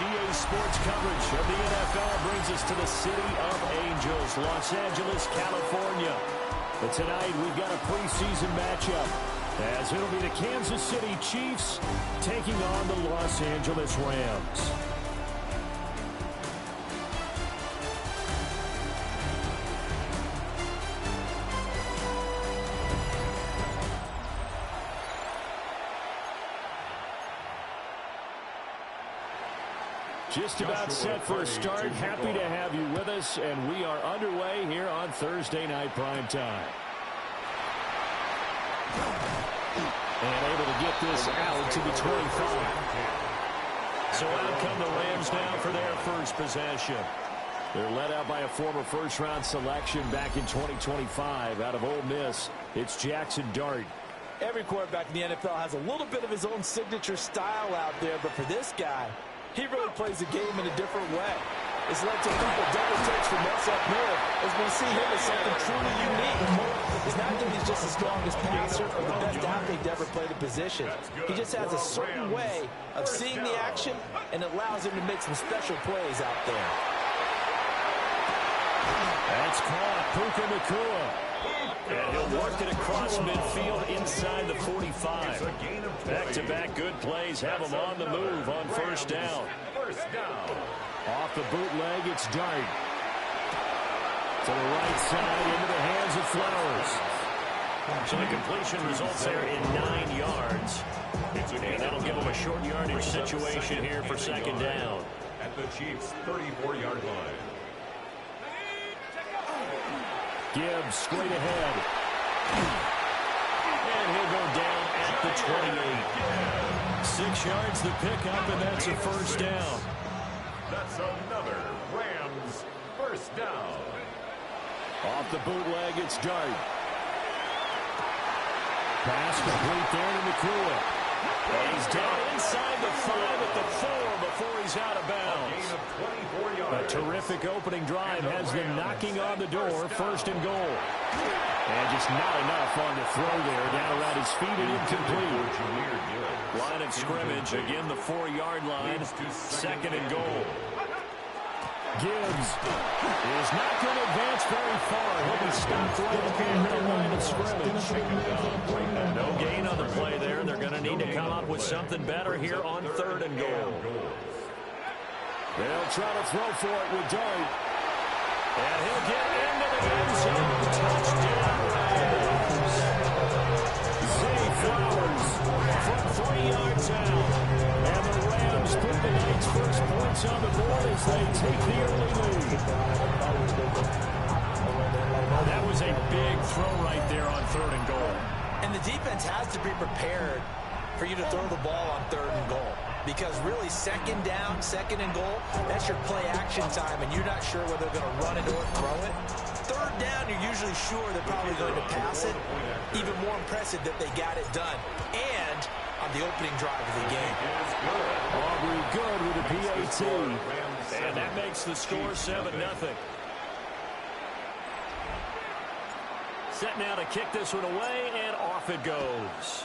EA Sports coverage of the NFL brings us to the City of Angels, Los Angeles, California. But tonight we've got a preseason matchup, as it'll be the Kansas City Chiefs taking on the Los Angeles Rams. Just about set for a start. Happy to have you with us, and we are underway here on Thursday Night Prime Time. And able to get this out to the 25. So out come the Rams now for their first possession. They're led out by a former first-round selection back in 2025 out of Ole Miss. It's Jackson Dart. Every quarterback in the NFL has a little bit of his own signature style out there, but for this guy, he really plays the game in a different way. It's led to a couple double takes from us up north as we see him as something truly unique. It's not that he's just the strongest passer or the best athlete to ever play the position. He just has a certain way of seeing the action, and it allows him to make some special plays out there. That's caught. Puka Nacua. And he'll work it across midfield inside the 45. Back-to-back good plays have him on the move on first down. Off the bootleg, it's Dart. To the right side, into the hands of Flowers. So the completion results there in 9 yards. And that'll give him a short yardage situation here for second down. At the Chiefs' 34-yard line. Gibbs straight ahead. And he'll go down at the 28. 6 yards the pickup, and that's a first down. That's another Rams first down. Off the bootleg, it's Dart. Pass complete there to Nacua. He's down inside the 5 at the 4 before he's out of bounds. A terrific opening drive has them knocking on the door, first and goal. And just not enough on the throw there, down around his feet and incomplete. Line of scrimmage, again the 4-yard line, second and goal. Gibbs is not going to advance very far. He'll be stopped right at the line of scrimmage. No gain on the play there. They're going to need to come up with something better here on third and goal. They'll try to throw for it with Dart. And he'll get into the end zone. Touchdown, Rams. Zay Flowers from 3 yards out. And the Rams put the night's first points on the board as they take the early lead. That was a big throw right there on third and goal. And the defense has to be prepared for you to throw the ball on third and goal. Because really, second down, second and goal, that's your play action time, and you're not sure whether they're going to run it or throw it. Third down, you're usually sure they're probably going to pass it. Even more impressive that they got it done. And on the opening drive of the game. Aubrey good with a PAT. And that makes the score 7-0. Set now to kick this one away, and off it goes.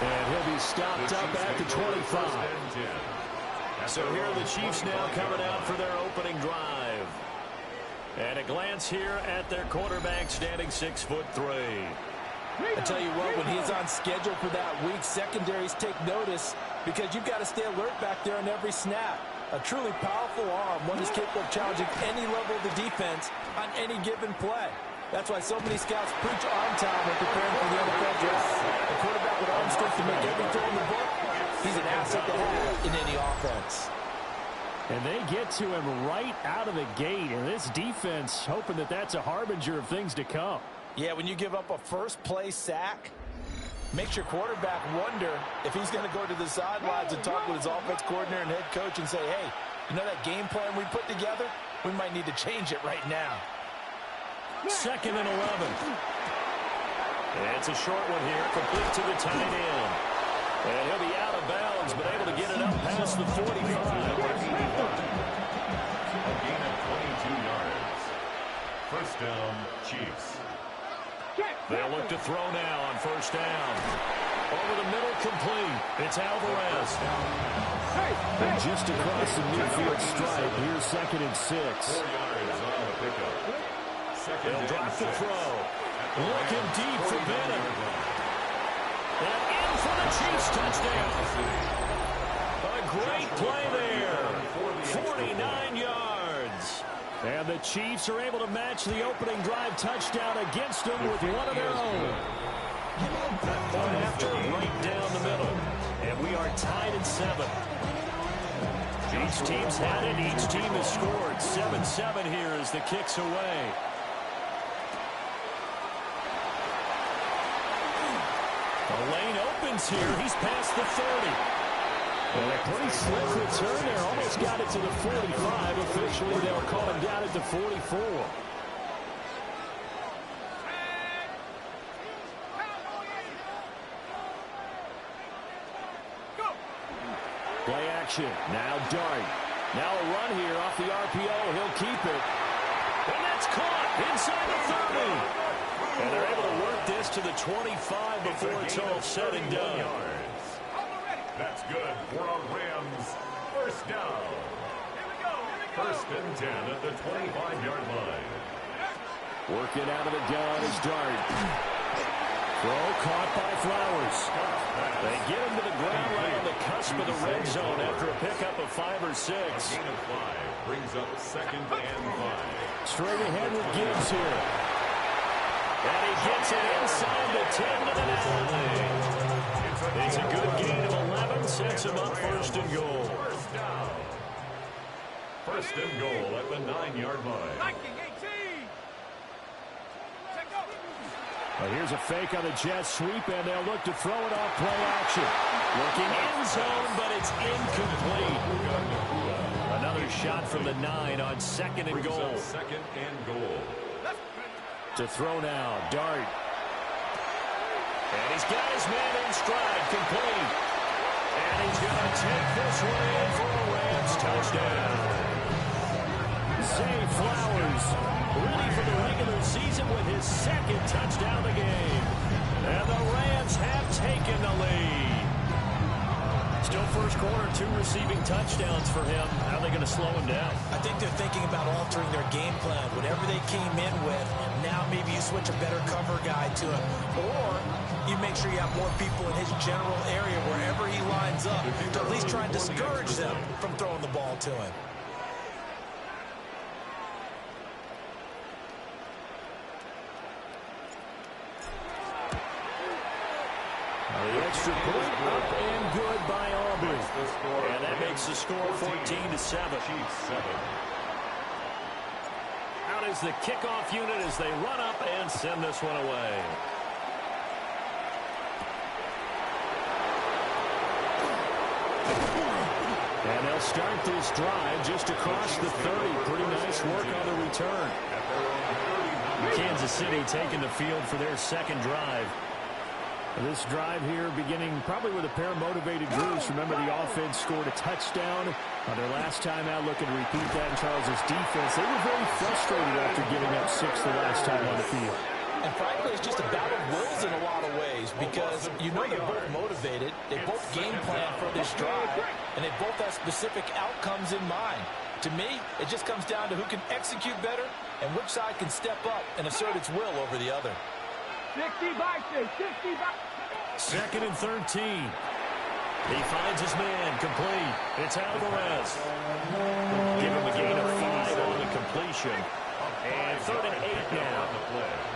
And he'll be stopped up at the 25. So here are the Chiefs now coming out for their opening drive. And a glance here at their quarterback standing 6'3". I tell you what, when he's on schedule for that week, secondaries take notice because you've got to stay alert back there on every snap. A truly powerful arm, one is capable of challenging any level of the defense on any given play. That's why so many scouts preach arm time when preparing for the NFL draft. A quarterback with arm strength to make every throw in the book, he's an asset to have in any offense. And they get to him right out of the gate, and this defense hoping that that's a harbinger of things to come. Yeah, when you give up a first-play sack, makes your quarterback wonder if he's going to go to the sidelines and talk with his offense coordinator and head coach and say, hey, you know that game plan we put together? We might need to change it right now. Second and 11. And it's a short one here, complete to the tight end. And he'll be out of bounds, but able to get it up past the 45. A gain of 22 yards. First down, Chiefs. They'll look to throw now on first down. Over the middle, complete. It's Alvarez. And just across the midfield stripe, here's 2nd and 6. 4 yards on the pickup. They'll drop the throw. Looking deep for Bennett. And in for the Chiefs touchdown. A great play there. 49 yards. And the Chiefs are able to match the opening drive touchdown against them with one of their own. Point after right down the middle. And we are tied at 7. Each team's had it. Each team has scored. 7-7 here as the kick's away. The lane opens here. He's past the 30. And a pretty slick return there. Almost got it to the 45. Officially, they'll call him down at the 44. Play action. Now Dart. Now a run here off the RPO. He'll keep it. And that's caught inside the 30. And they're able to work this to the 25 before it's all said and done. That's good for a Rams first down. First and 10 at the 25-yard line. Working out of the gun is Dart. Throw caught by Flowers. They get him to the ground right on the cusp of the red zone after a pickup of 5 or 6. Gain of 5 brings up 2nd and 5. Straight ahead with Gibbs here. And he gets it inside the 10 to the alley. It's a good gain of 11, sets him up first and goal. First down. First and goal at the 9-yard line. Here's a fake on the jet sweep, and they'll look to throw it off play action. Looking end zone, but it's incomplete. Another shot from the 9 on 2nd and goal. 2nd and goal. To throw now, Dart. And he's got his man in stride, complete. And he's going to take this one in for a Rams touchdown. Zay Flowers, ready for the regular season with his 2nd touchdown of the game. And the Rams have taken the lead. Still first quarter, 2 receiving touchdowns for him. How are they going to slow him down? I think they're thinking about altering their game plan. Whatever they came in with, now maybe you switch a better cover guy to him. Or you make sure you have more people in his general area wherever he lines up to at least try and discourage them from throwing the ball to him. the extra point up and good by Aubrey. And that makes the score 14-7. Out is the kickoff unit as they run up and send this one away. And they'll start this drive just across the 30. Pretty nice work on the return. Kansas City taking the field for their 2nd drive. This drive here beginning probably with a pair of motivated groups. Remember, the offense scored a touchdown on their last time out. Looking to repeat that in Charles' defense. They were very frustrated after giving up 6 the last time on the field. And frankly, it's just a battle of wills in a lot of ways because you know they're both motivated. They both game plan for this drive, and they both have specific outcomes in mind. To me, it just comes down to who can execute better and which side can step up and assert its will over the other. 2nd and 13. He finds his man, complete. It's Alvarez. Give him a gain of 5 on the completion. And 3rd and 8 now.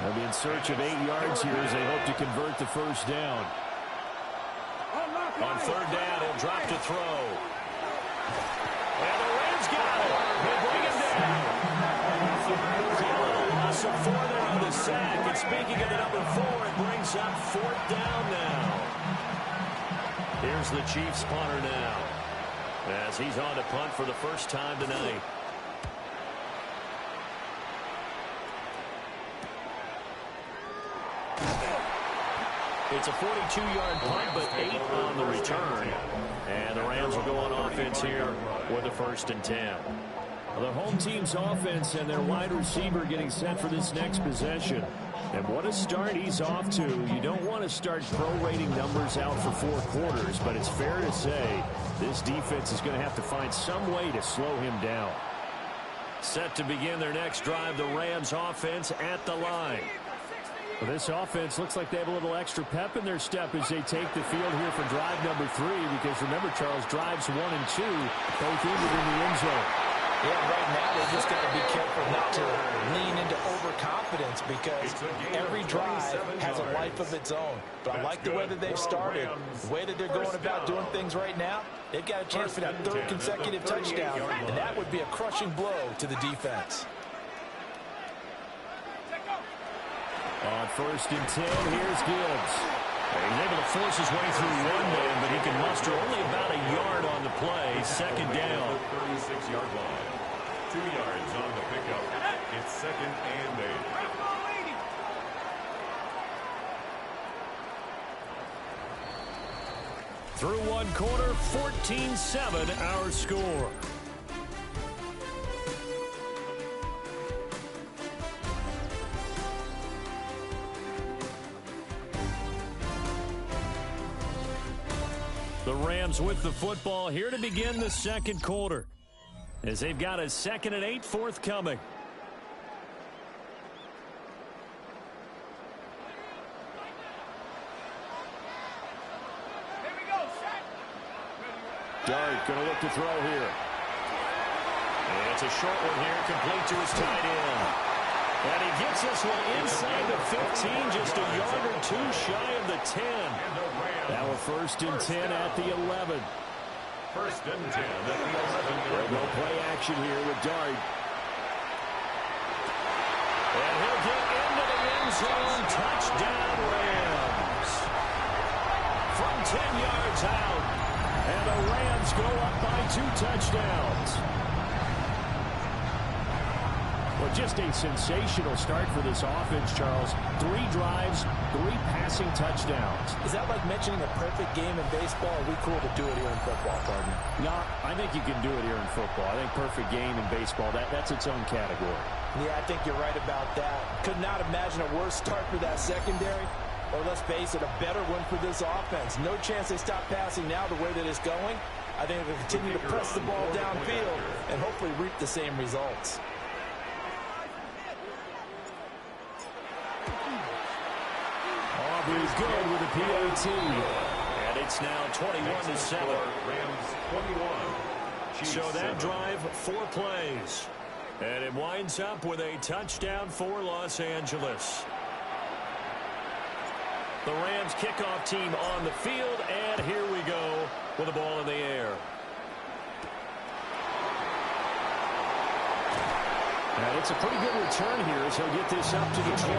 They'll be in search of 8 yards here as they hope to convert the first down. On 3rd down, he'll drop to throw. And the Rams got it. They bring him down. Loss of 4 there on the sack. And speaking of the number 4, it brings up 4th down now. Here's the Chiefs punter now, as he's on to punt for the first time tonight. It's a 42-yard punt, but 8 on the return. And the Rams will go on offense here with a 1st and 10. The home team's offense and their wide receiver getting set for this next possession. And what a start he's off to. You don't want to start prorating numbers out for 4 quarters, but it's fair to say this defense is going to have to find some way to slow him down. Set to begin their next drive, the Rams offense at the line. Well, this offense looks like they have a little extra pep in their step as they take the field here for drive number 3, because remember, Charles, drives 1 and 2 both ended in the end zone. Yeah, right now they're just got to be careful not to lean into overconfidence, because every drive has a life of its own. But I like the way that they've started, the way that they're going about doing things right now. They've got a chance for that 3rd consecutive touchdown, and that would be a crushing blow to the defense. On 1st and 10, here's Gibbs. He's able to force his way through 1 man, but he can muster only about a yard on the play. 2nd down. 36-yard line. 2 yards on the pickup. It's 2nd and 8. Through 1 quarter, 14-7 our score. The Rams with the football here to begin the 2nd quarter, as they've got a 2nd and 8 forthcoming. Dart going to look to throw here. And it's a short one here, complete to his tight end. And he gets this one inside the 15, just a yard or 2 shy of the 10. Now a 1st and 10 at the 11. 1st and 10 at the 11. No play action here with Dart. And he'll get into the end zone. Touchdown, Rams. From 10 yards out. And the Rams go up by 2 touchdowns. Well, just a sensational start for this offense, Charles. 3 drives, 3 passing touchdowns. Is that like mentioning a perfect game in baseball? Or are we cool to do it here in football, partner? No, I think you can do it here in football. I think perfect game in baseball, that's its own category. Yeah, I think you're right about that. Could not imagine a worse start for that secondary. Or let's face it, a better one for this offense. No chance they stop passing now the way that it's going. I think they'll continue to press the ball downfield and hopefully reap the same results. Aubrey's good with a PAT. And it's now 21-7. Rams 21. So that drive, 4 plays. And it winds up with a touchdown for Los Angeles. The Rams kickoff team on the field, and here we go with the ball in the air. And it's a pretty good return here as he'll get this up to the 29.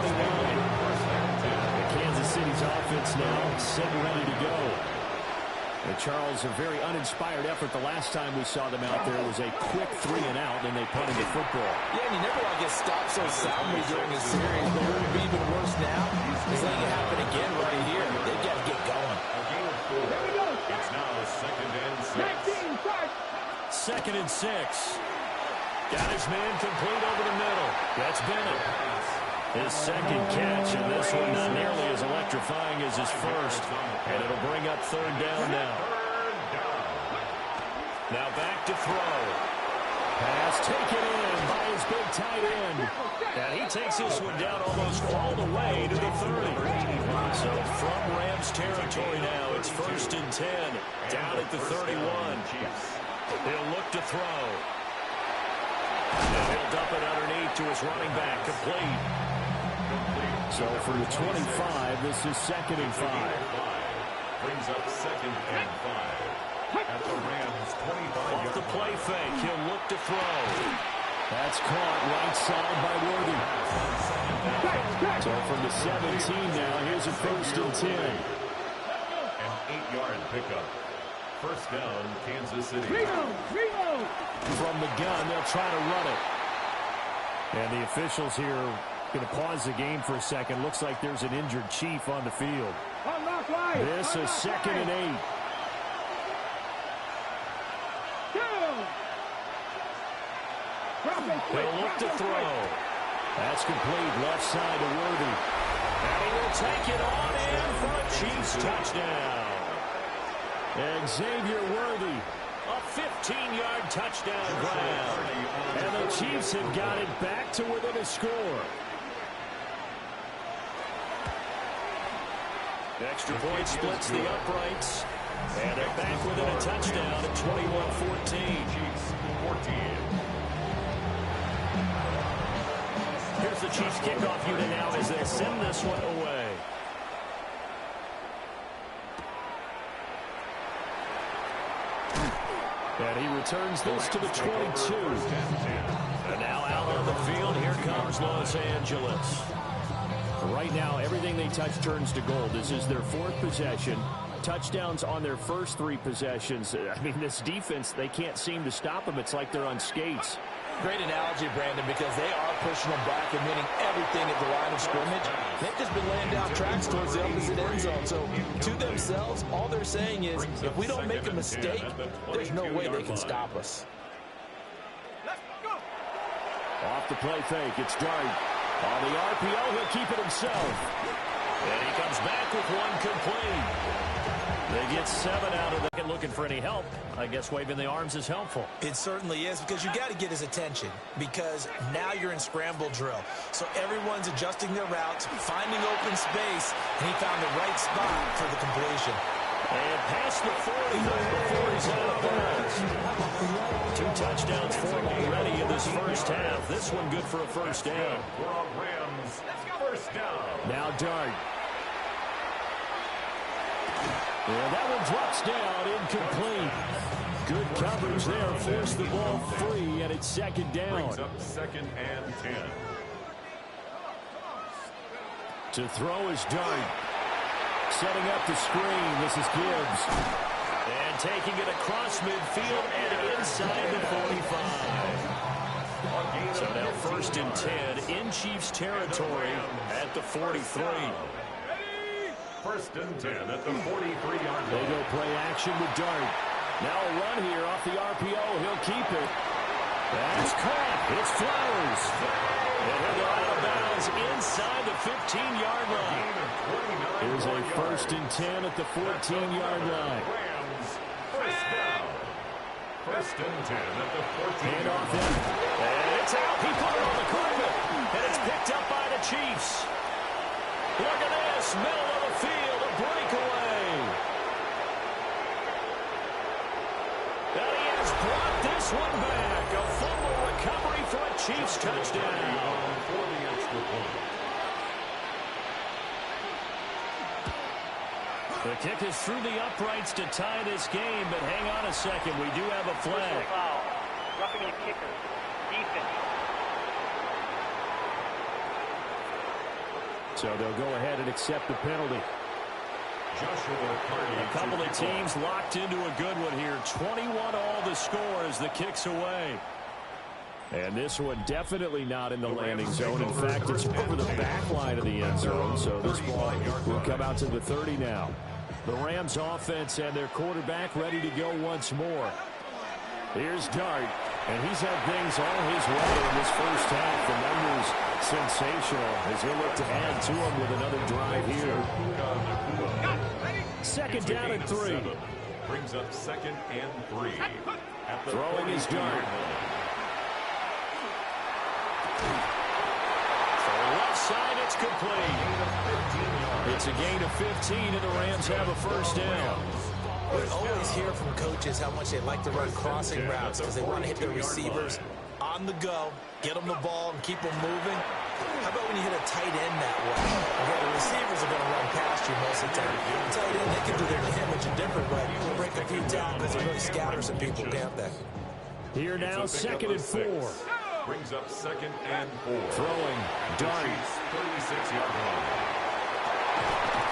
Kansas City's offense now set and ready to go. And Charles, a very uninspired effort. The last time we saw them out there was a quick 3 and out, and they punted the football. Yeah, and you never want to get stopped so soundly during a series, but it would be even worse now. He's letting it happen again right here. They've got to get going. A gain of 4. It's now 2nd and 6. 2nd and 6. Got his man complete over the middle. That's Bennett. His 2nd catch, and this one not nearly as electrifying as his first. And it'll bring up 3rd down now. Now back to throw. Pass taken in by his big tight end. And he takes this one down almost all the way to the 30. So from Rams territory now, it's 1st and 10. Down at the 31. He'll look to throw. And he'll dump it underneath to his running back, complete. So from the 25, this is 2nd and 5. Brings up 2nd and 5. At the Rams 25. Off the play fake, he'll look to throw. That's caught right side by Worthy. So from the 17 now, here's a 1st and 10. An 8-yard pickup. 1st down, Kansas City. From the gun, they'll try to run it. And the officials here going to pause the game for a second. Looks like there's an injured Chief on the field. This is 2nd and 8. He'll look to throw. That's complete, left side to Worthy. And he will take it on in for a Chiefs touchdown. And Xavier Worthy, a 15-yard touchdown grab. And the Chiefs have got it back to within a score. Extra point splits the uprights. And they're back within a touchdown at 21-14. Here's the Chiefs kickoff unit now as they send this one away. And he returns this to the 22. And now out on the field, here comes Los Angeles. Right now, everything they touch turns to gold. This is their fourth possession. Touchdowns on their first three possessions. I mean, this defense, they can't seem to stop them. It's like they're on skates. Great analogy, Brandon, because they are pushing them back and winning everything at the line of scrimmage. They've just been laying down tracks towards the opposite end zone. So, to themselves, all they're saying is, if we don't make a mistake, there's no way they can stop us. Off the play fake, it's Dart. On the RPO, he'll keep it himself. And he comes back with one complete. They get 7 out of it. Looking for any help. I guess waving the arms is helpful. It certainly is, because you got to get his attention, because now you're in scramble drill. So everyone's adjusting their routes, finding open space, and he found the right spot for the completion. And past the 40 before he's out of bounds. 2 touchdowns for him already in this first half. This one good for a first down. Now Dart. And that one drops down, incomplete. Good coverage there, forced the ball free, and it's second down. Brings up 2nd and 10. To throw is Dart. Setting up the screen, this is Gibbs. And taking it across midfield and inside the 45. So now 1st and 10 in Chiefs territory at the 43. 1st and 10 at the 43-yard line. They go play action with Dart. Now a run here off the RPO. He'll keep it. That's caught. It's Flowers. And he'll go out of bounds inside the 15-yard line. Here's a 1st and 10 at the 14-yard line. First down. 1st and 10 at the 14-yard Hand off him. And it's out. He put it on the carpet. And it's picked up by the Chiefs. Look at this. Middle of the field. A breakaway. And he has brought this one back. A fumble recovery for a Chiefs touchdown. for the extra point. The kick is through the uprights to tie this game, but hang on a second. We do have a flag. Foul. Roughing the kicker. Defense. So they'll go ahead and accept the penalty. A couple of teams locked into a good one here. 21-all the score as the kick's away. And this one definitely not in the landing zone. In fact, it's over the back line of the end zone. So this ball will come out to the 30 now. The Rams offense and their quarterback ready to go once more. Here's Dart, and he's had things all his way in this first half. The numbers sensational as he'll look to add to them with another drive here. Second down and 3. Brings up 2nd and 3. Throwing his Dart. Left side, it's complete. It's a gain of 15, and the Rams have a first down. We always hear from coaches how much they like to run crossing routes because they want to hit their receivers on the go, get them the ball, and keep them moving. How about when you hit a tight end that way? Okay, the receivers are going to run past you most of the time. Tight end, they can do their damage a different way. Break a few tackles and really scatter some people, can't they? Here now, 2nd and 4. Brings up 2nd and 4. Throwing, Dart. 36-yard line.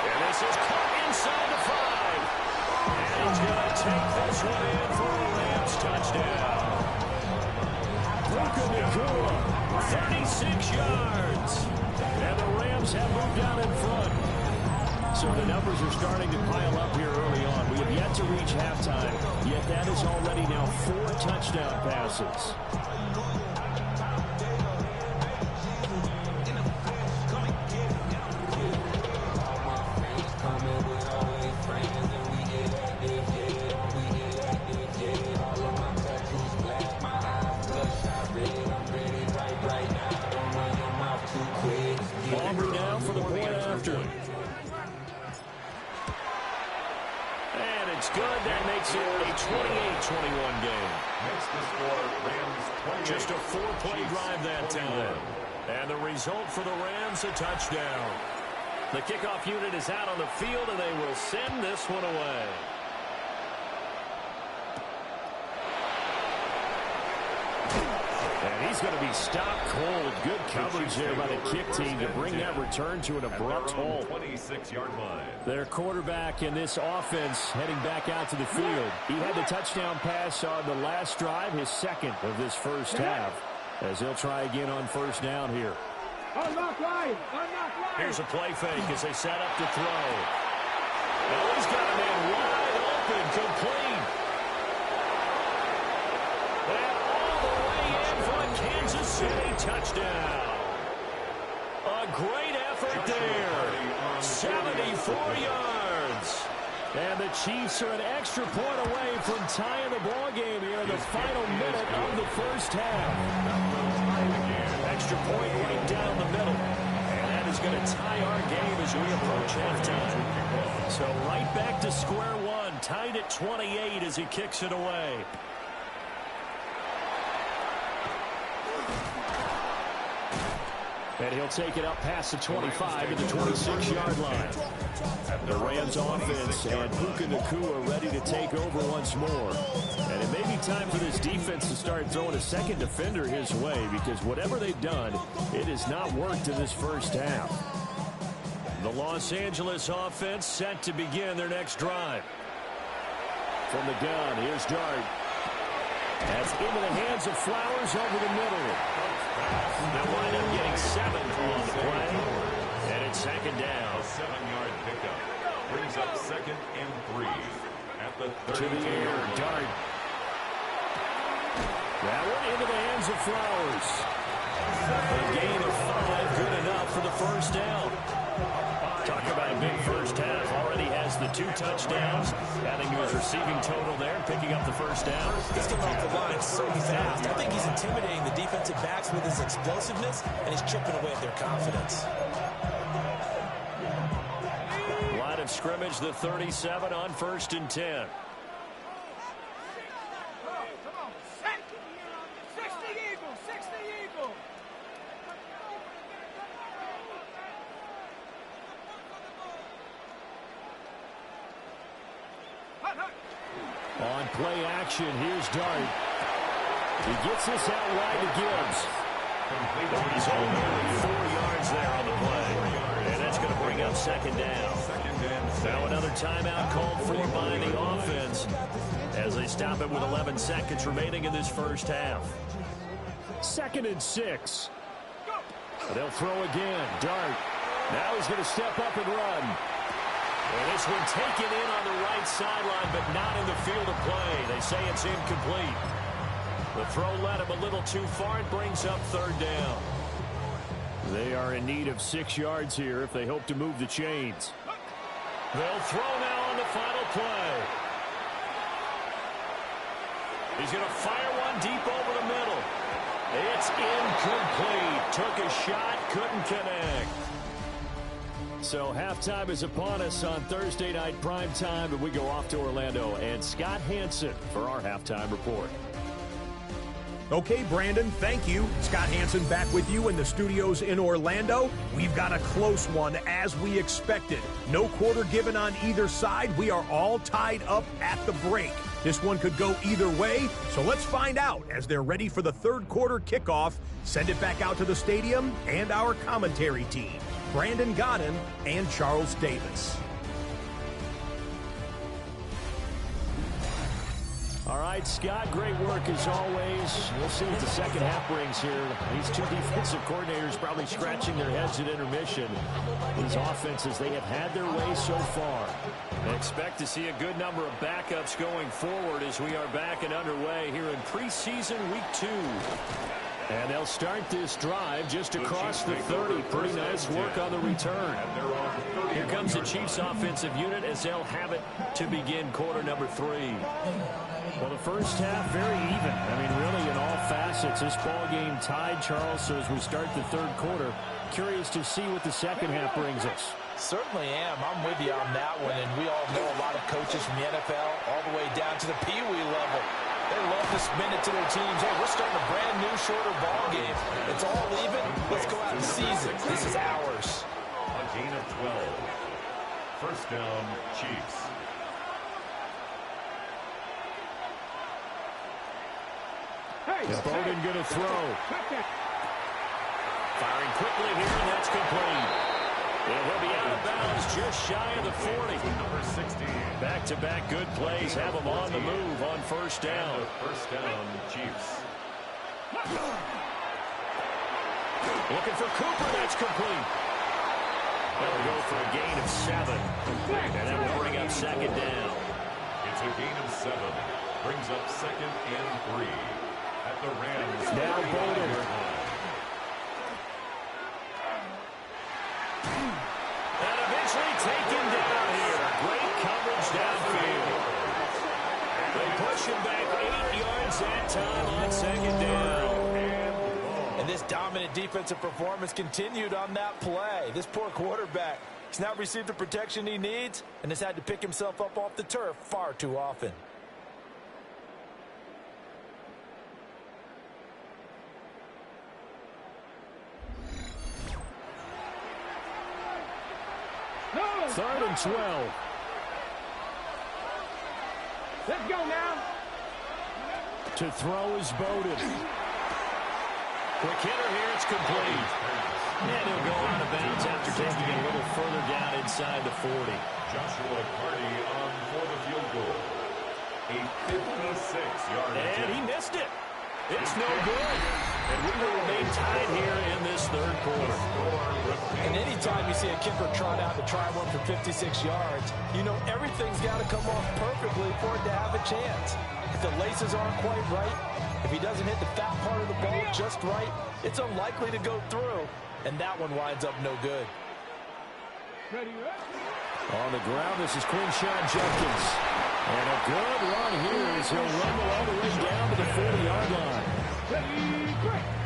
And this is caught inside the 5. And he's going to take this one in for a Rams touchdown. Puka Nacua, 36 yards. And the Rams have moved down in front. So the numbers are starting to pile up here early on. We have yet to reach halftime, yet that is already now 4 touchdown passes. good. That makes it a 28-21 game. Makes the score Rams 28. Just a 4-play drive that time. And the result for the Rams, a touchdown. The kickoff unit is out on the field, and they will send this one away. And he's going to be stopped cold. Good coverage there by the kick team to bring that return to an abrupt halt. 26-yard line. Their quarterback in this offense heading back out to the field. He had the touchdown pass on the last drive, his second of this first half, as he'll try again on first down here. Here's a play fake as they set up to throw. Oh, he's got a man wide open, complete. And all the way in for a Kansas City touchdown. A great effort there. 74 yards. And the Chiefs are an extra point away from tying the ball game here in the final minute of the first half. Extra point right down the middle. And that is going to tie our game as we approach halftime. So right back to square one, tied at 28 as he kicks it away. And he'll take it up past the 25 to the 26-yard line. The Rams offense and Puka Nacua ready to take over once more. And it may be time for this defense to start throwing a second defender his way, because whatever they've done, it has not worked in this first half. The Los Angeles offense set to begin their next drive. From the gun, here's Dart. That's into the hands of Flowers over the middle. They'll wind up getting 7 on the play. And it's second down. A 7-yard pickup. Brings up 2nd and 3. At the 32 to the air, Dart. That one into the hands of Flowers. A gain of 5, good enough for the first down. Talk about a big first half. Already has the 2 touchdowns. Adding to his receiving total there, picking up the first down. He's coming off the line so fast. I think he's intimidating the defensive backs with his explosiveness, and he's chipping away at their confidence. Line of scrimmage, the 37 on 1st and 10. On play action, here's Dart. He gets this out wide to Gibbs. He's only 4 yards there on the play. And that's going to bring up second down. Now another timeout called for by the offense as they stop it with 11 seconds remaining in this first half. 2nd and 6. They'll throw again. Dart. Now he's going to step up and run. And this one taken in on the right sideline, but not in the field of play. They say it's incomplete. The throw led him a little too far. It brings up 3rd down. They are in need of 6 yards here if they hope to move the chains. They'll throw now on the final play. He's going to fire one deep over the middle. It's incomplete. Took a shot, couldn't connect. So halftime is upon us on Thursday night primetime, and we go off to Orlando and Scott Hansen for our halftime report. Okay, Brandon, thank you. Scott Hansen back with you in the studios in Orlando. We've got a close one, as we expected. No quarter given on either side. We are all tied up at the break. This one could go either way, so let's find out as they're ready for the 3rd quarter kickoff. Send it back out to the stadium and our commentary team, Brandon Godden and Charles Davis. All right, Scott, great work as always. We'll see what the second half brings here. These 2 defensive coordinators probably scratching their heads at intermission. These offenses, they have had their way so far. Expect to see a good number of backups going forward as we are back and underway here in preseason week 2. And they'll start this drive just across the 30. Pretty nice work on the return. Here comes the Chiefs offensive unit as they'll have it to begin quarter number 3. Well, the first half, very even. I mean, really in all facets. This ball game tied, Charles, so as we start the 3rd quarter, curious to see what the second half brings us. Certainly am. I'm with you on that one, and we all know a lot of coaches from the NFL all the way down to the Pee Wee level. They love to spin it to their teams. Hey, we're starting a brand new, shorter ball game. It's all even. Let's go out and seize it. This is ours. A gain of 12. First down, Chiefs. Bowden going to throw. Firing quickly here, and that's complete. And he'll be out of bounds just shy of the 40. Number 16. Back-to-back good plays have them on the move on first down. First down, Chiefs. Looking for Cooper, that's complete. They'll go for a gain of 7. And that will bring up second down. It's a gain of 7. Brings up second and 3. At the Rams. Now Bowden. And eventually taken down here. Great coverage downfield. They push him back 8 yards that time on second down. And this dominant defensive performance continued on that play. This poor quarterback has not received the protection he needs and has had to pick himself up off the turf far too often. Third and 12. Let's go now. To throw is Bowden. Quick hitter here, it's complete. And he'll go out of bounds after taking it a little further down inside the 40. Joshua Carty on for the field goal. A 56-yard attempt. And he missed it. It's no good. And we will remain tied here in this third quarter. And anytime you see a kicker trot out to try one for 56 yards, you know everything's got to come off perfectly for it to have a chance. If the laces aren't quite right, if he doesn't hit the fat part of the ball just right, it's unlikely to go through. And that one winds up no good. On the ground, this is Quinshawn Judkins. And a good run here as he'll rumble all the way down to the 40-yard line.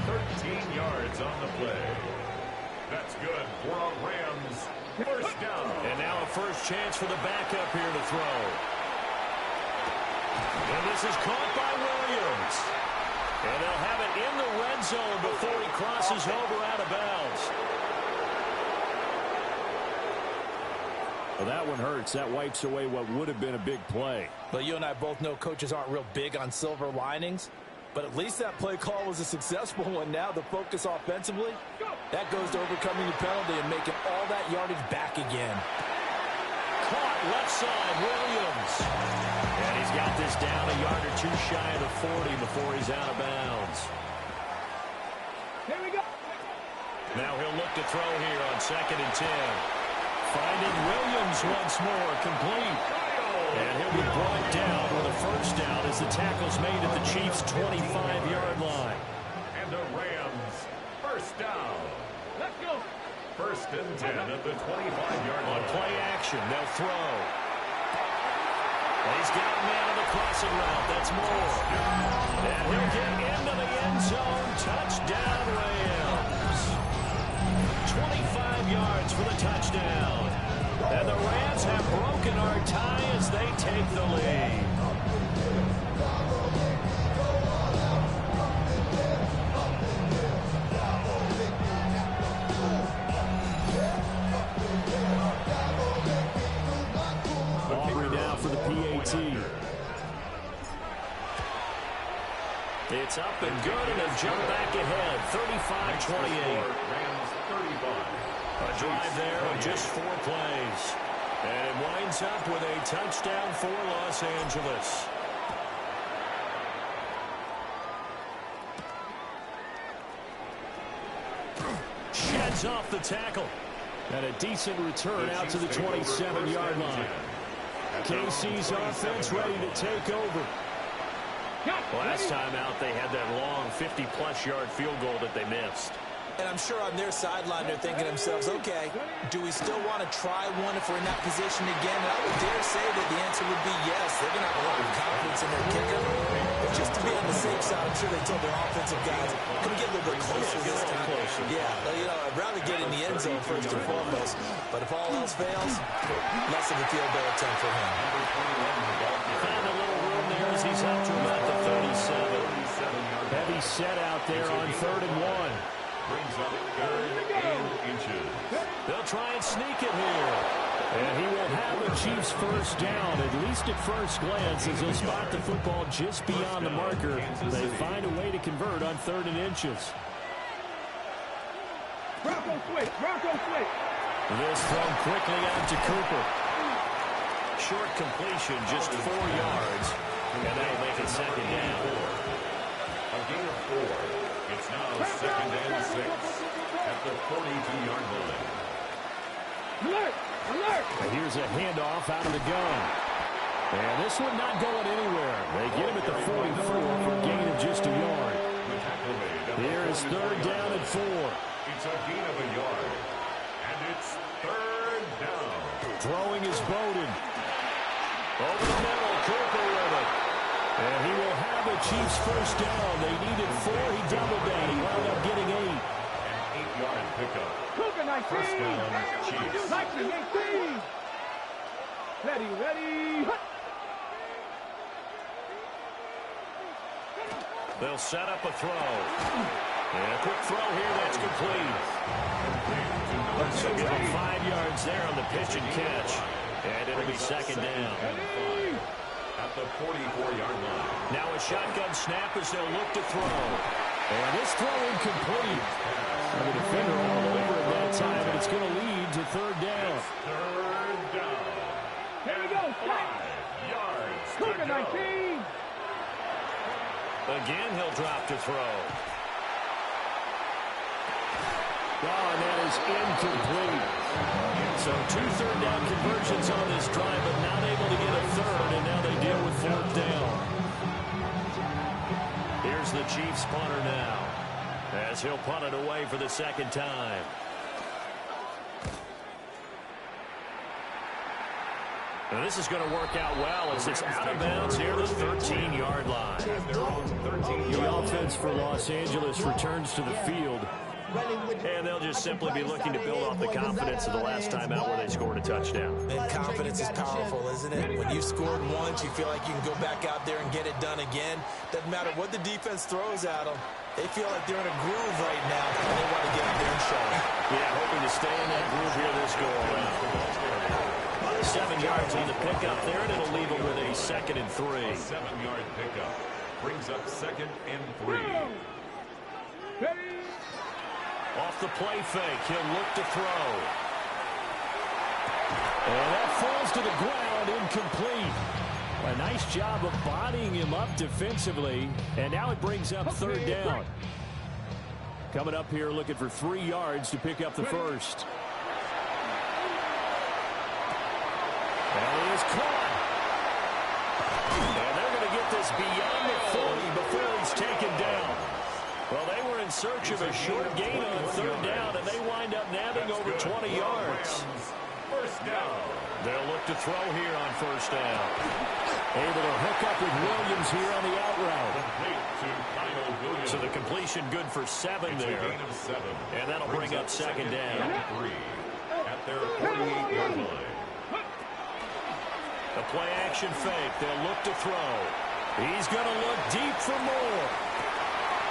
13 yards on the play. That's good for a Rams first down. And now a first chance for the backup here to throw. And this is caught by Williams. And they'll have it in the red zone before he crosses over out of bounds. Well, that one hurts. That wipes away what would have been a big play. But you and I both know coaches aren't real big on silver linings. But at least that play call was a successful one. Now the focus offensively, that goes to overcoming the penalty and making all that yardage back again. Caught left side, Williams. And he's got this down a yard or two shy of the 40 before he's out of bounds. Here we go. Now he'll look to throw here on second and 10. Finding Williams once more, complete. And he'll be brought down with a first down as the tackle's made at the Chiefs' 25-yard line. And the Rams first down. Let's go. First and 10 at the 25-yard line. On play action, they'll throw. And he's got a man on the crossing route. That's more. And he'll get into the end zone. Touchdown, Rams. 25 yards for the touchdown. And the Rams have broken our tie as they take the lead. Aubrey now for the PAT. It's up and good, and they'll jump back ahead. 35-28. Rams 35. A drive there of just 4 plays. And it winds up with a touchdown for Los Angeles. Sheds off the tackle. And a decent return out to the 27-yard line. KC's offense ready to take over. Last time out, they had that long 50-plus yard field goal that they missed. And I'm sure on their sideline they're thinking to themselves, okay, do we still want to try one if we're in that position again? And I would dare say that the answer would be yes. They're going to have a lot of confidence in their kicker. But just to be on the safe side, I'm sure they told their offensive guys, can we get a little bit closer this time? Yeah, you know, I'd rather get in the end zone first and foremost. But if all else fails, less of a field goal attempt for him. Found a little room there as he's up to about the 37. Heavy set out there on 3rd and 1. Brings up 3rd and inches. They'll try and sneak it here. And he will have the Chiefs first down, at least at first glance, as they'll spot the football just beyond the marker. They find a way to convert on 3rd and inches. Bronco switch, Bronco switch. This thrown quickly out to Cooper. Short completion, just 4 yards. And that'll make it 2nd down. A gain of 4. It's now 2nd and 6 at the 42-yard line. Alert! Alert! And here's a handoff out of the gun. And this one not going anywhere. They get him at the 44 for a gain of just a yard. Here is 3rd down and 4. It's a gain of a yard. And it's 3rd down. Throwing is Bowden. Over the middle, Cooper with it. And he will have the Chiefs first down. They needed 4. He doubled down. He wound up getting 8. An 8-yard pickup. Cooper 19! First down, Chiefs. 19! Ready, ready! They'll set up a throw. And a quick throw here, that's complete. So give him 5 yards there on the pitch and catch. And it'll be 2nd down. At the 44-yard line. Now a shotgun snap as they'll look to throw. And this throw incomplete. And the defender all over at that time, and it's going to lead to 3rd down. 3rd down. Here we go, 5 yards to Cooper go. 19! Again, he'll drop to throw. Oh, and that is incomplete. So 2 third-down conversions on this drive, but not able to get a third, and now they deal with 4th down. Here's the Chiefs punter now, as he'll punt it away for the 2nd time. And this is going to work out well as it's out of bounds near the 13-yard line. The offense for Los Angeles returns to the field. And they'll just simply be looking to build off the confidence of the last time out where they scored a touchdown. And confidence is powerful, isn't it? When you've scored once, you feel like you can go back out there and get it done again. Doesn't matter what the defense throws at them. They feel like they're in a groove right now, and they want to get out there and show it. Yeah, hoping to stay in that groove here this go-around. 7 yards on the pickup there, and it'll leave them with a 2nd and 3. A 7-yard pickup brings up 2nd and 3. Off the play fake, he'll look to throw. And that falls to the ground, incomplete. A nice job of bodying him up defensively, and now it brings up 3rd down. Coming up here looking for 3 yards to pick up the first. And he is caught. And they're going to get this beyond the 40 before he's taken down. Well, they were in search of a short gain on 3rd down, and they wind up nabbing over 20 yards. First down. They'll look to throw here on 1st down. Able to hook up with Williams here on the out route. So the completion good for 7 there. Gain of 7. And that'll bring up 2nd down. 3 at their 48-yard line. A play action fake. They'll look to throw. He's going to look deep for more.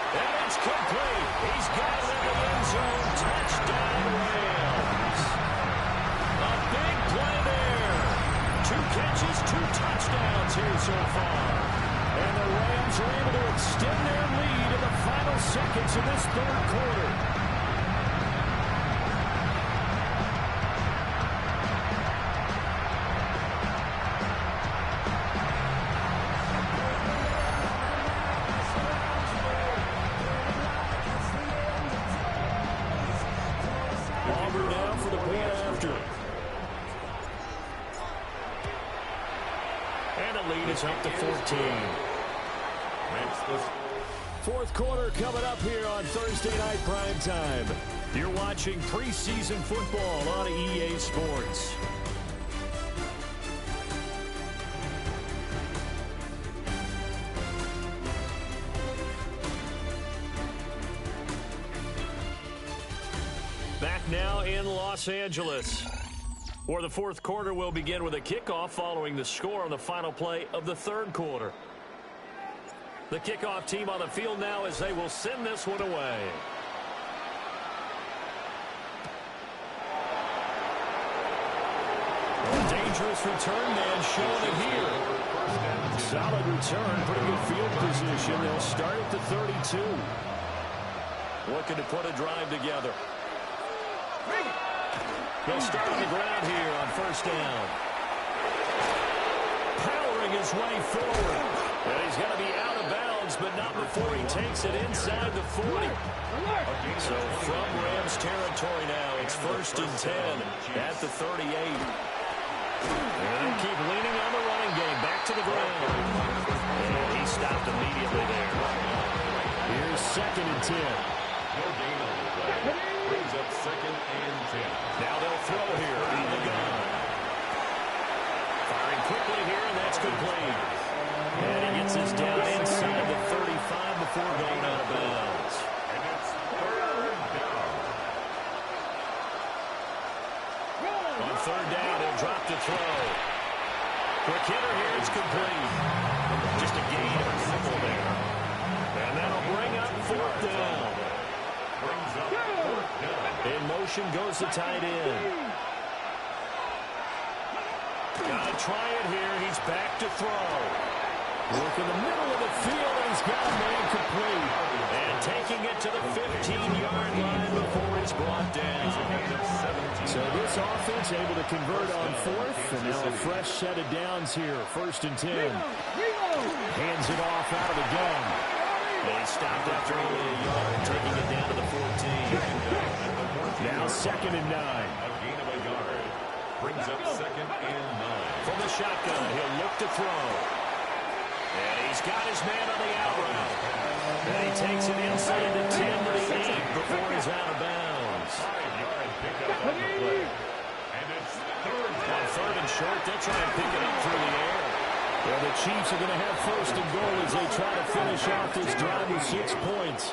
And it's complete. He's got it in the end zone. Touchdown, Rams. A big play there. 2 catches, 2 touchdowns here so far. And the Rams are able to extend their lead in the final seconds of this 3rd quarter. Up to 14. Fourth quarter coming up here on Thursday Night Prime Time. You're watching preseason football on EA Sports. Back now in Los Angeles, where the fourth quarter will begin with a kickoff following the score on the final play of the third quarter. The kickoff team on the field now as they will send this one away. A dangerous return man showing it here. Solid return, pretty good field position. They'll start at the 32. Looking to put a drive together. He'll start on the ground here on first down. Powering his way forward. And he's going to be out of bounds, but not before he takes it inside the 40. So from Rams territory now, it's first and 10 at the 38. And keep leaning on the running game. Back to the ground. And he stopped immediately there. Here's second and 10. Brings up second and 10. Now they'll throw here on the gun. Firing quickly here, and that's complete. And he gets us down inside the 35 before going out of bounds. And it's third down. On third down, he'll drop to throw. Quick hitter here, it's complete. Just a gain of a couple there. And that'll bring up fourth down. Brings up fourth down. In motion goes the tight end. Gotta try it here. He's back to throw. Look in the middle of the field, and he's got a man complete. And taking it to the 15-yard line before it's brought down. So this offense able to convert on fourth, and now a fresh set of downs here. First and 10. Hands it off out of the gun. They stopped after only a yard, taking it down to the 14. Now second and 9. A gain of a yard. Brings up second and 9. From the shotgun, he'll look to throw. And he's got his man on the out route. And he takes it inside the 10 to the 8 before he's out of bounds. 5-yard pickup on the play. And it's On third and short, they'll try and pick it up through the air. Well, the Chiefs are going to have first and goal as they try to finish off this drive with 6 points.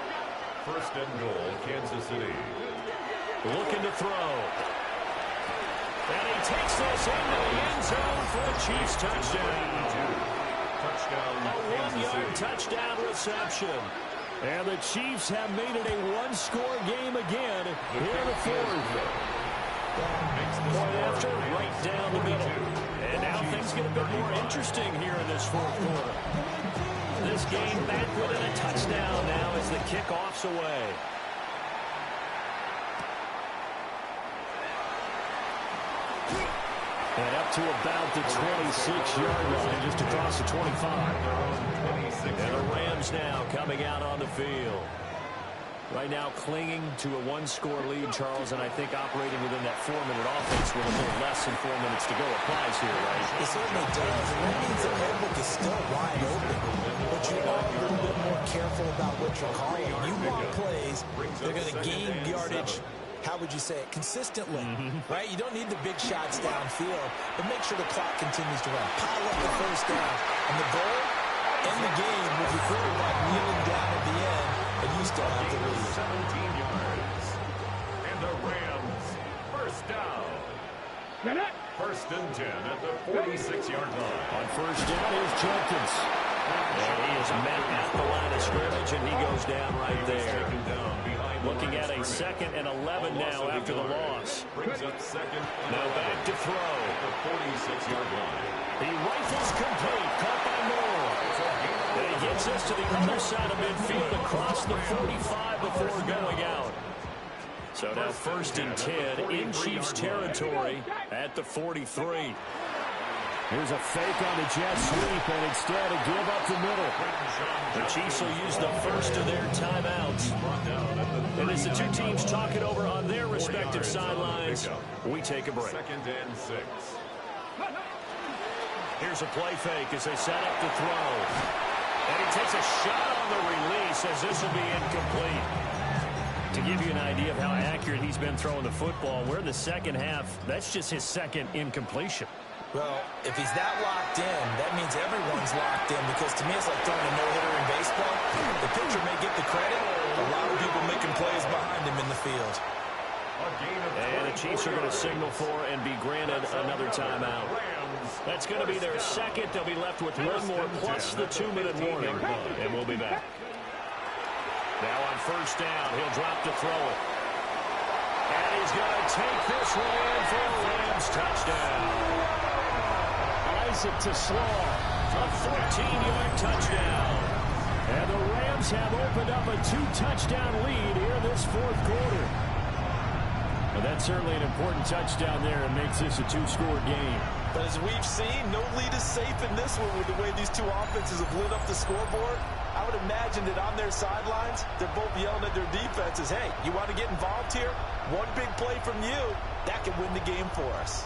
first and goal, Kansas City. Looking to throw. And he takes this into the end zone for a Chiefs touchdown. Touchdown, A Kansas 1-yard City. touchdown reception. And the Chiefs have made it a one-score game again here in the fourth. Point after, right down the middle. And now things get a bit more interesting here in this fourth quarter. This game back within a touchdown now as the kickoff's away. And up to about the 26-yard line, just across the 25. And the Rams now coming out on the field. Right now clinging to a one-score lead, Charles, and I think operating within that 4-minute offense with a little less than 4 minutes to go applies here, right? It certainly does, and that means the playbook is still wide open. But you are a little bit more careful about what you're calling. You want plays, they're going to gain yardage, how would you say it, consistently, right? You don't need the big shots downfield, but make sure the clock continues to run. Pile up the first down, and the goal, end the game with your quarterback kneeling down at the end, and you still have the lead. 17 yards. And the Rams, first down. First and 10 at the 46-yard line. On first down is Jenkins. And he is met at the line of scrimmage, and he goes down right there. Looking at a 2nd and 11 now after the loss. Brings up second. Now back to throw. At the 46-yard line. He rifles complete, caught by Moore. And he gets us to the other side of midfield across the 45 before going out. So now first and 10 in Chiefs territory at the 43. Here's a fake on the jet sweep, and instead a give up the middle. The Chiefs will use the first of their timeouts. And as the two teams talk it over on their respective sidelines, we take a break. 2nd and 6. Here's a play fake as they set up to throw. And he takes a shot on the release as this will be incomplete. To give you an idea of how accurate he's been throwing the football, we're in the second half. That's just his second incompletion. Well, if he's that locked in, that means everyone's locked in, because to me it's like throwing a no-hitter in baseball. The pitcher may get the credit. A lot of people making plays behind him in the field. And the Chiefs are going to signal for and be granted another timeout. That's going to be their second. They'll be left with one more plus the 2-minute warning. And we'll be back. Now on first down, he'll drop to throw it. And he's going to take this one in for a Rams touchdown. Isaac to Slaw. A 14-yard touchdown. And the Rams have opened up a 2-touchdown lead here this fourth quarter. Well, that's certainly an important touchdown there and makes this a 2-score game. But as we've seen, no lead is safe in this one with the way these two offenses have lit up the scoreboard. I would imagine that on their sidelines, they're both yelling at their defenses, hey, you want to get involved here? One big play from you, that could win the game for us.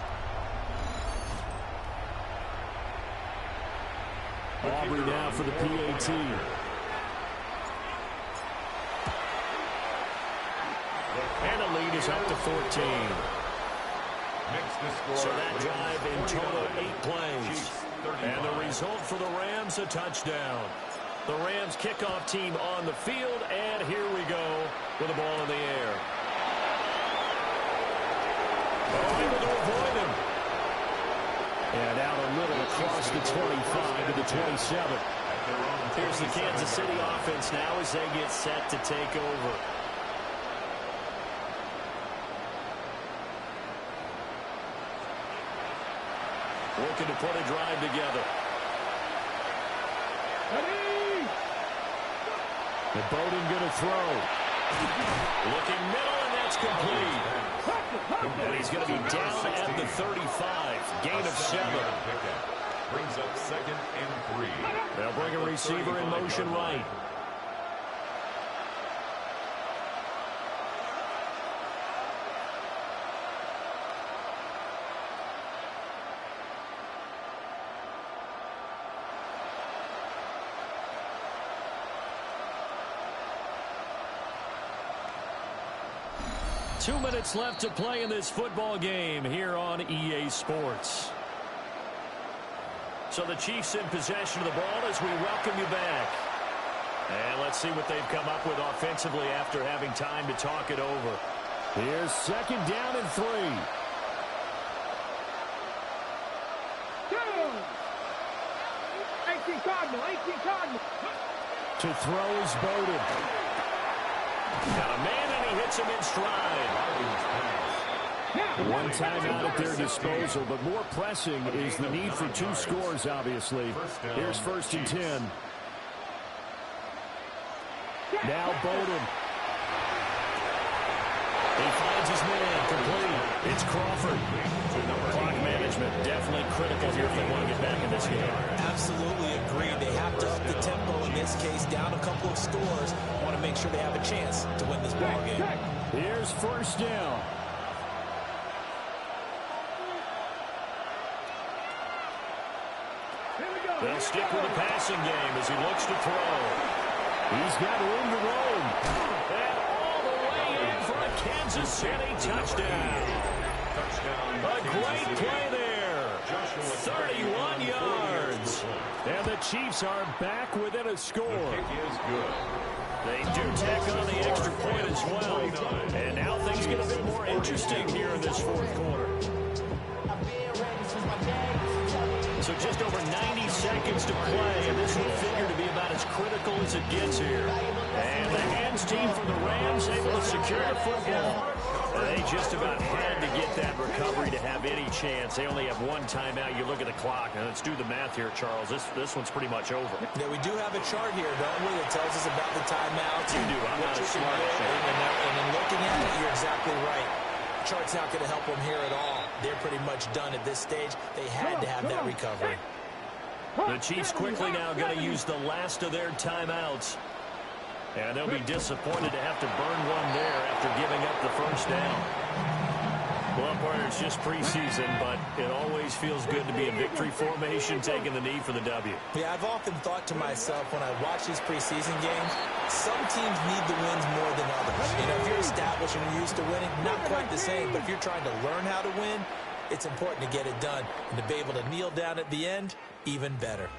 Aubrey now for the PAT. And the lead is up to 14. So that drive in total 8 plays. And the result for the Rams, a touchdown. The Rams kickoff team on the field, and here we go with the ball in the air. Oh, able to avoid him. And out a little across the 25 to the 27. Here's the Kansas City offense now as they get set to take over. Looking to put a drive together. The Bowden going to throw. Looking middle, and that's complete. And he's going to be down at the 35. Gain of 7. Brings up 2nd and 3. They'll bring a receiver in motion right. Two minutes left to play in this football game here on EA Sports. So the Chiefs in possession of the ball as we welcome you back. And let's see what they've come up with offensively after having time to talk it over. Here's 2nd down and 3. 18 Cardinal, 18 Cardinal. To throw is Bowden. Got a man, and he hits him in stride. One timeout at their disposal, but more pressing is the need for 2 scores, obviously. Here's 1st and 10. Now Bowden. He finds his man, complete. It's Crawford. Clock management definitely critical here if they want to get back in this game. Absolutely agreed. They have to up the tempo in this case, down a couple of scores. Want to make sure they have a chance to win this ball game. Here's 1st down. They'll stick with the passing game as he looks to throw. He's got room to roam. And all the way in for a Kansas City touchdown. A great play there. 31 yards. And the Chiefs are back within a score. They do tack on the extra point as well. And now things get a bit more interesting here in this fourth quarter. So just over 90 seconds to play, and this will figure to be about as critical as it gets here. And the hands team from the Rams able to secure the football. They just about had to get that recovery to have any chance. They only have one timeout. You look at the clock, and let's do the math here, Charles. This one's pretty much over. Yeah, we do have a chart here, don't we, that tells us about the timeouts. You do. I'm not as smart as you. And in looking at it, you're exactly right. Chart's not going to help them here at all. They're pretty much done at this stage. They had to have that recovery. The Chiefs quickly now going to use the last of their timeouts. And they'll be disappointed to have to burn one there after giving up the 1st down. Well, partner, it's just preseason, but it always feels good to be in victory formation, taking the knee for the W. Yeah, I've often thought to myself when I watch these preseason games, some teams need the wins more than others. You know, if you're established and you're used to winning, not quite the same. But if you're trying to learn how to win, it's important to get it done. And to be able to kneel down at the end, even better.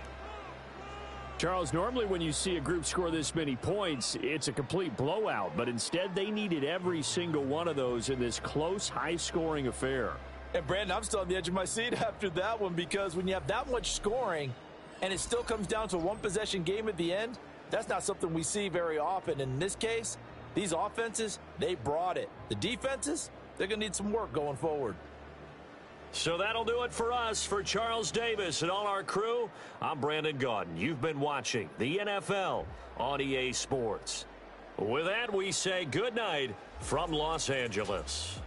Charles, normally when you see a group score this many points, it's a complete blowout. But instead, they needed every single one of those in this close, high-scoring affair. And, Brandon, I'm still on the edge of my seat after that one, because when you have that much scoring and it still comes down to a one-possession game at the end, that's not something we see very often. In this case, these offenses, they brought it. The defenses, they're going to need some work going forward. So that'll do it for us. For Charles Davis and all our crew, I'm Brandon Gaudin. You've been watching the NFL on EA Sports. With that, we say good night from Los Angeles.